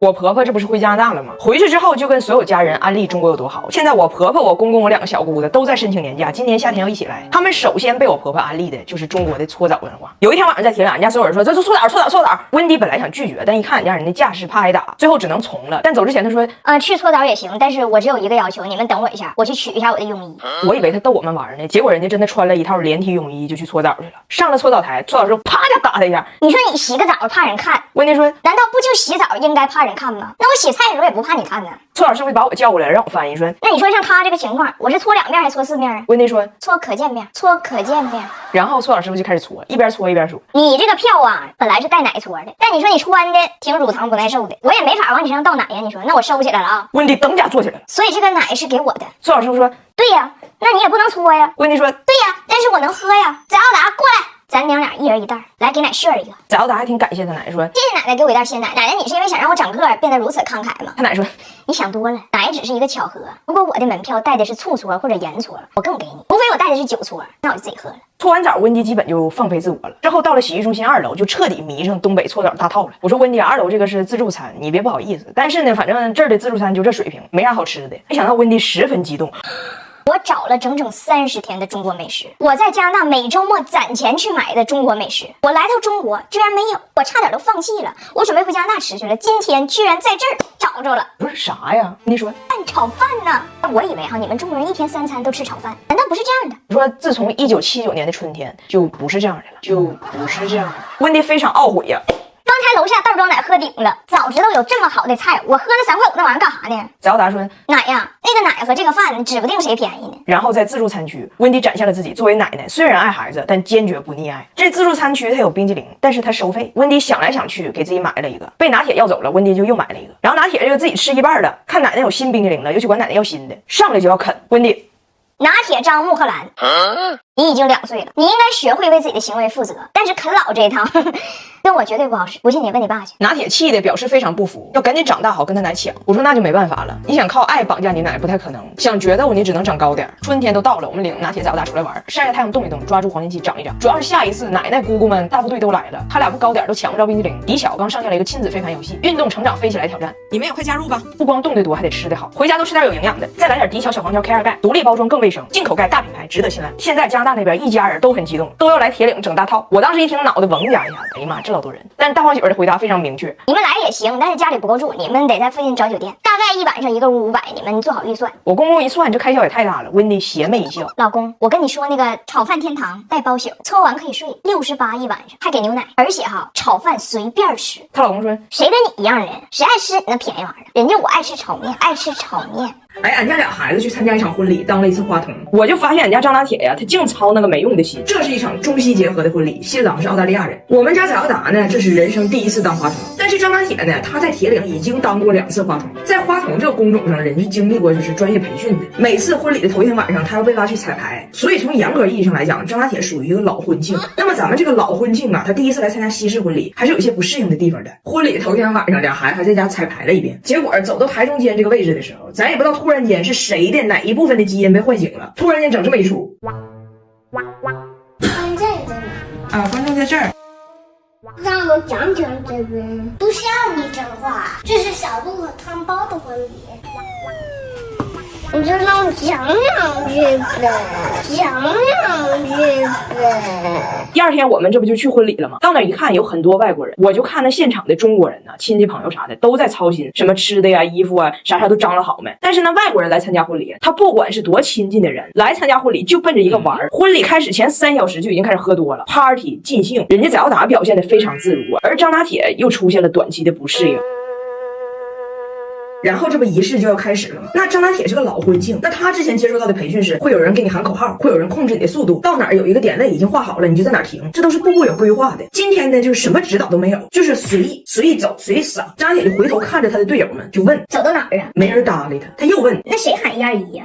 我婆婆这不是回加拿大了吗？回去之后就跟所有家人安利中国有多好。现在我婆婆、我公公、我2个小姑子都在申请年假，今年夏天要一起来。他们首先被我婆婆安利的就是中国的搓澡文化。有一天晚上在铁岭，人家所有人说这是搓澡。温迪本来想拒绝，但一看人家的架势怕挨打，最后只能从了。但走之前他说，去搓澡也行，但是我只有一个要求，你们等我一下，我去取一下我的泳衣。我以为他逗我们玩呢，结果人家真的穿了一套连体泳衣就去搓澡去了。上了搓澡台，搓澡之后啪就打他一下。你说你洗个澡怕人看？温迪说，难道不就洗澡应该怕人看吗？那我洗菜的时候也不怕你看呢。搓澡师傅把我叫过来让我翻译说，那你说像他这个情况，我是搓2面还搓4面啊？温迪说搓可见面，搓可见面。然后搓澡师傅就开始搓，一边搓一边说，你这个票啊本来是带奶搓的，但你说你穿的挺乳糖不耐受的，我也没法往你身上倒奶呀。你说那我收起来了啊。温迪等家坐起来了，所以这个奶是给我的。搓澡师傅说，对呀，那你也不能搓呀。温迪说，对呀，但是我能喝呀。早达过来，咱娘俩一人一袋，来给奶炫一个。早达还挺感谢他奶，说谢谢奶奶给我一袋鲜奶，奶奶你是因为想让我长个儿变得如此慷慨吗？他奶说，你想多了，奶只是一个巧合。如果我的门票带的是醋搓或者盐搓，我更给你；除非我带的是酒搓，那我就自己喝了。搓完澡，温迪基本就放飞自我了。之后到了洗浴中心2楼，就彻底迷上东北搓澡大套了。我说温迪，2楼这个是自助餐，你别不好意思。但是呢，反正这儿的自助餐就这水平，没啥好吃的。没想到温迪十分激动。我找了整整30天的中国美食，我在加拿大每周末攒钱去买的中国美食，我来到中国居然没有，我差点都放弃了。我准备回加拿大吃去了，今天居然在这儿找着了。不是啥呀？你说蛋炒饭呢？我以为你们中国人1天3餐都吃炒饭，难道不是这样的？说自从1979年的春天就不是这样的了，就不是这样的。温迪非常懊悔呀。刚才楼下袋装奶喝顶了，早知道有这么好的菜，我喝了3块5那玩意儿干啥呢？早达说，奶呀，那个奶和这个饭指不定谁便宜呢。然后在自助餐区，温迪展现了自己作为奶奶虽然爱孩子，但坚决不溺爱。这自助餐区它有冰激凌，但是它收费。温迪想来想去，给自己买了一个，被拿铁要走了，温迪就又买了一个。然后拿铁这个自己吃一半的，看奶奶有新冰激凌了，又去管奶奶要新的，上来就要啃。温迪，拿铁张穆赫兰，你已经2岁了，你应该学会为自己的行为负责，但是啃老这一套跟我绝对不好使，不信你问你爸去。拿铁气的表示非常不服，要赶紧长大好跟他奶抢。我说那就没办法了，你想靠爱绑架你奶不太可能，想决斗你只能长高点。春天都到了，我们领拿铁早大出来玩，晒晒太阳动一动，抓住黄金期长一长。主要是下一次奶奶姑姑们大部队都来了，他俩不高点都抢不着冰激凌。迪巧刚上线了一个亲子飞盘游戏，运动成长飞起来挑战，你们也快加入吧！不光动得多，还得吃得好，回家都吃点有营养的，再来点迪巧小黄条 K2 钙，独立包装更卫生，进口钙大品牌，值得信赖。现在加拿大那边一家人都很激动，都要来铁岭整大套。我当时一听脑袋嗡家一下，哎呀妈，这老多人！但大黄媳妇的回答非常明确，你们来也行，但是家里不够住，你们得在附近找酒店，大概一晚上一个屋500，你们做好预算。我公公一算，这开销也太大了。温迪邪魅一笑，老公，我跟你说那个炒饭天堂带包宿，搓完可以睡68一晚上，还给牛奶，而且炒饭随便吃。她老公说，谁跟你一样的人，谁爱吃你那便宜玩意儿？人家我爱吃炒面，爱吃炒面。哎，俺家俩孩子去参加一场婚礼，当了一次花童，我就发现俺家张拿铁呀，他净操那个没用的心。这是一场中西结合的婚礼，新郎是澳大利亚人。我们家早达呢，这是人生第1次当花童，但是张拿铁呢，他在铁岭已经当过2次花童，在花童这个工种上，人是经历过就是专业培训的。每次婚礼的头一天晚上，他要被拉去彩排，所以从严格意义上来讲，张拿铁属于一个老婚庆。那么咱们这个老婚庆啊，他第1次来参加西式婚礼，还是有一些不适应的地方的。婚礼的头一天晚上，俩孩子还在家彩排了一遍，结果走到台中间这个位置的时候，咱也不知道突然间是谁的哪一部分的基因被唤醒了，突然间整这么一出。观众在哪？啊，观众在这儿。让我讲讲这边，不需要你整话，这是小鹿和汤包的婚礼。你就让我讲两句呗，讲两句呗。第2天我们这不就去婚礼了吗？到那一看有很多外国人，我就看那现场的中国人呢，亲戚朋友啥的都在操心什么吃的呀、衣服啊，啥都张罗好没。但是呢，外国人来参加婚礼，他不管是多亲近的人来参加婚礼，就奔着一个玩儿。婚礼开始前3小时就已经开始喝多了 ，party 尽兴，人家早达表现得非常自如，而张拿铁又出现了短期的不适应。然后这不仪式就要开始了吗？那张拿铁是个老婚庆，那他之前接受到的培训是会有人给你喊口号，会有人控制你的速度，到哪儿有一个点位已经画好了，你就在哪儿停，这都是步步有规划的。今天呢，就是什么指导都没有，就是随意走随意撒。张拿铁就回头看着他的队友们，就问走到哪儿啊？没人搭理他，他又问那谁喊121呀？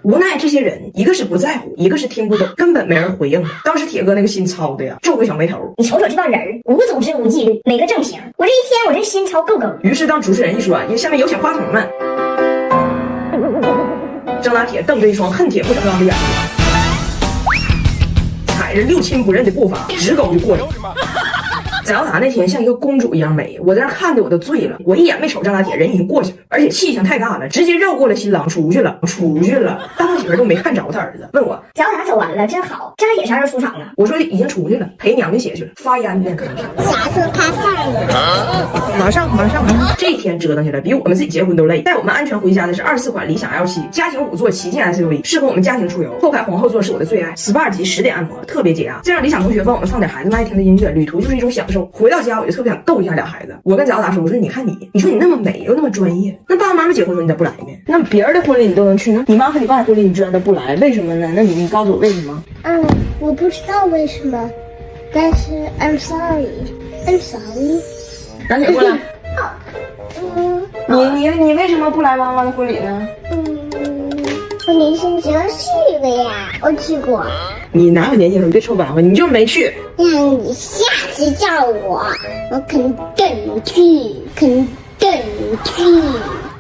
无奈这些人一个是不在乎，一个是听不懂，根本没人回应他。当时铁哥那个心操的呀，皱个小眉头。你瞅瞅这帮人无组织无纪律，每个正形，我这一天我这心操够够。于是当主持人一说，因为下面有请花童们，张拿铁瞪着一双恨铁不成钢的眼睛，踩着六亲不认的步伐直勾就过去。翟瑶达那天像一个公主一样美，我在那看的我都醉了。我一眼没瞅张大铁，人已经过去了，而且气性太大了，直接绕过了新郎出去了。大胖媳妇都没看着他儿子，问我翟瑶达走完了，真好。张大铁啥时候出场了？我说已经出去了，陪娘家姐去了，发烟呢可能是。啥时候他上了？马上。这天折腾起来比我们自己结婚都累。带我们安全回家的是24款理想 L7，家庭5座旗舰 SUV， 适合我们家庭出游。后排皇后座是我的最爱，SPA 级10点按摩，特别解压。再让理想同学帮我们放点孩子们爱听的音乐，旅途就是一种享受。回到家我就特别想逗一下俩孩子。我跟翟瑶达说，我说你看你说你那么美又那么专业，那爸爸妈妈结婚时候你咋不来呢？那别人的婚礼你都能去呢，你妈和你爸的婚礼你居然都不来，为什么呢？那你告诉我为什么？我不知道为什么，但是 I'm sorry。张姐过来。你为什么不来妈妈的婚礼呢？婚礼是只有去的呀，我去过。你哪有年轻时候？别臭白话，你就没去。让你下次叫我肯定去。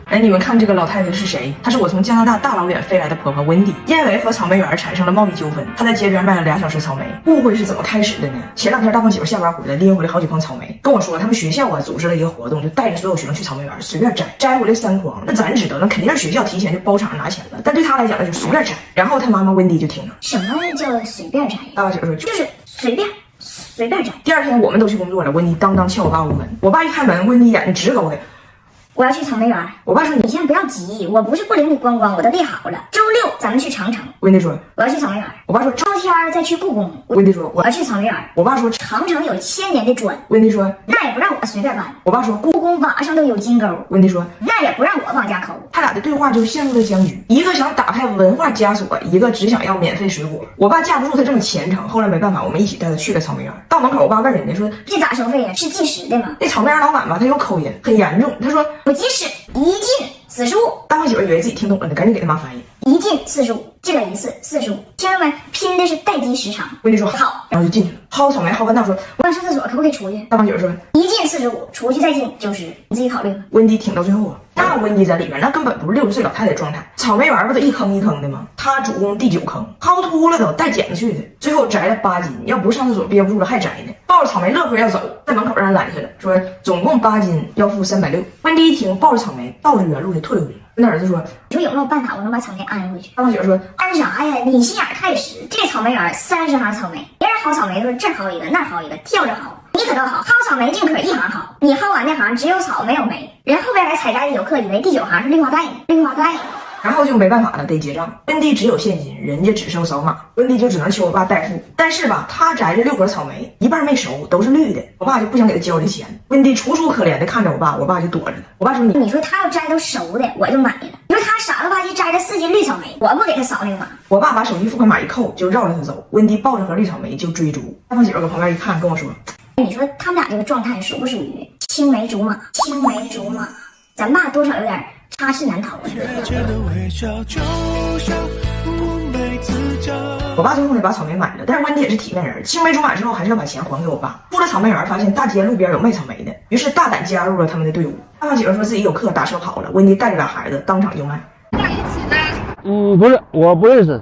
哎，你们看这个老太太是谁？她是我从加拿大大老远飞来的婆婆温迪，因为和草莓园产生了贸易纠纷，她在街边卖了2小时草莓。误会是怎么开始的呢？前2天大胖媳妇下班回来，拎回来好几筐草莓，跟我说他们学校组织了一个活动，就带着所有学生去草莓园随便摘回来3筐。那咱知道，那肯定是学校提前就包场拿钱了，但对她来讲那就随便摘。然后她妈妈温迪就听了，什么叫随便摘？大胖媳妇说就是随便摘。第2天我们都去工作了，温迪当敲我爸屋门，我爸一开门，温迪眼睛直勾的。我要去草莓园。我爸说你先不要急，我不是不领你观光，我都列好了。周6咱们去长城。温迪说我要去草莓园。我爸说周天再去故宫。温迪说我要去草莓园。我爸说长城有1000年的砖。温迪说那也不让我随便搬。我爸说故宫瓦上都有金钩。温迪说那也不让我往家抠。他俩的对话就陷入了僵局，一个想打开文化枷锁，一个只想要免费水果。我爸架不住他这么虔诚，后来没办法，我们一起带他去了草莓园。到门口，我爸问人家说这咋收费呀？是计时的吗？那草莓园老板吧，他有口音，很严重。他说不计时，一进45。大胖媳妇以为自己听懂了呢，赶紧给他妈翻译。一进45，进了一次45，听着没？拼的是待机时长。温迪说好，然后就进去了。薅草莓薅完道说我想上厕所，可不可以出去？大胖媳妇说一进45，出去再进90，你自己考虑吧。温迪挺到最后啊，那温迪在里面那根本不是60岁老太太状态。草莓园不都一坑一坑的吗？他主攻第9坑，薅秃了都带剪子去的，最后摘了8斤，要不是上厕所憋不住了还摘呢。抱着草莓乐呵要走，在门口让人拦下了，说总共8斤，要付360。温迪一听，抱着草莓倒着原路就退回去了。跟他儿子说你说有没有办法我能把草莓安回去？大胖媳妇说安啥呀？你心眼太实。这草莓园30行草莓，别人薅草莓都是这儿薅一个那儿薅一个跳着薅，你可倒好，薅草莓尽可一行薅，你薅完那行只有草没有莓。人后边来采摘的游客以为第9行是绿化带呢，然后就没办法了，得结账。温迪只有现金，人家只收扫码，温迪就只能求我爸代付。但是吧，他摘这6盒草莓，一半没熟，都是绿的，我爸就不想给他交这钱。温迪楚楚可怜的看着我爸，我爸就躲着他。我爸说你说他要摘都熟的，我就买了。你说他傻了吧唧摘了4斤绿草莓，我不给他扫那个码。我爸把手机付款码一扣，就绕着他走。温迪抱着盒绿草莓就追逐。大胖媳妇搁旁边一看，跟我说你说他们俩这个状态属不属于青梅竹马？咱爸多少有点插翅难逃。我爸最后呢把草莓买了，但是温迪也是体面人，青梅竹马之后还是要把钱还给我爸。出了草莓园，发现大街路边有卖草莓的，于是大胆加入了他们的队伍。大胖媳妇说自己有课，打车跑了，温迪带着俩孩子当场就卖。不是，我不认识。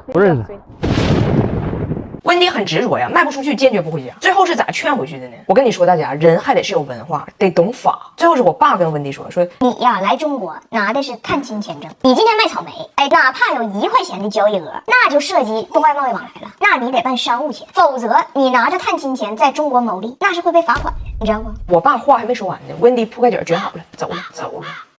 温迪很执着呀，卖不出去坚决不回家。最后是咋劝回去的呢？我跟你说，大家人还得是有文化，得懂法。最后是我爸跟温迪说你呀来中国拿的是探亲签证，你今天卖草莓，哎，哪怕有1块钱的交易额，那就涉及中外贸易往来了，那你得办商务签，否则你拿着探亲钱在中国牟利，那是会被罚款的，你知道不？我爸话还没说完呢，温迪铺盖卷卷好了，走了。